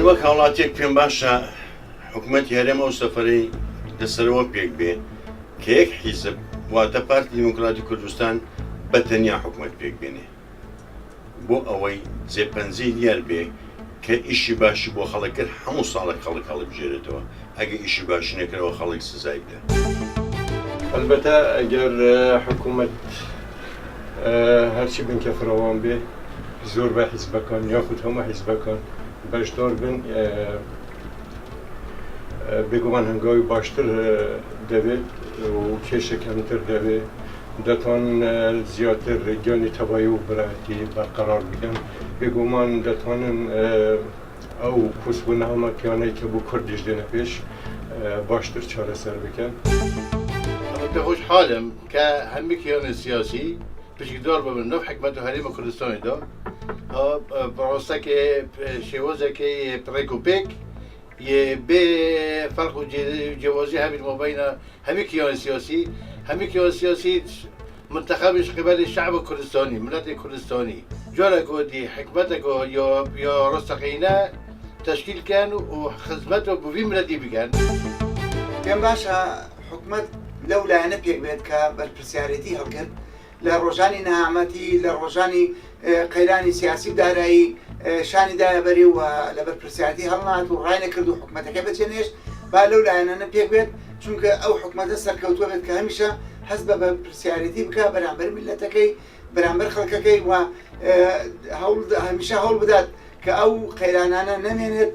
وەک هاوڵاتیەک پێم باشە حکوومەتی هەرێم ئەو سەفەرەی لەسەرەوە پێک بێ کە یەک حیزب واتە پارتی دیموکراتی کوردستان بەتەنیا حکوومەت پێک بێنێ بۆ ئەوەی جێپەنجەی دیار بێ کە ئیشی باشی بۆ خەڵک کرد هەموو ساڵێک خەڵک هەڵبژێرێتەوە ئەگە ئیشی باشی نەکردەوە خەڵک سزای بدە. البته اگر حکومت هرچی بین که فراوان به زور به حزب کن یا خود همه حزب کن باشتر بین بگو من هنگامی باشتر دوید و کش کمتر دوید دتان زیادتر رجانی تبایی و برایتی برقرار بگن بگو من دتان او کسب نامه کیانه که بو کردیش دینه پیش باشتر چاره سر بکن. أنا خوش حالم كهمي كيان سياسي باش يقدر بمنو حكمته هريم كردستان ده براسته که شوازه که بريكوبيك يبي فرق جوازي همين ما بين همي كيان سياسي منتخبش قبل الشعب الكردستاني ملت الكردستاني جالا كودي حكمتك يا رستقينا تشكيل كان وخدمته بفي ملتي بكان پێم باشە حکومت لەو لایەنە پێک بێت کە بەرپرسیارەتی هەڵگرت لە ڕۆژانی نەهامەتی لە ڕۆژانی قەیرانی سیاسی دارایی شانیدایە بەری و لە بەرپرسیارەتی هەڵنات و ڕای نەکرد و حکومەتەکە بچێنێش با لەو لایەنانە پێک بێت چونکە ئەو حکومەتە سەرکەوتووە بێت کە هەمیشە هەست بە بەرپرسیارەتی بکە بەرامبەر میلەتەکەی بەرامبەر خەڵکەکەی و هەمیشە هەوڵ بدات کە ئەو قەیرانانە نەمێنێت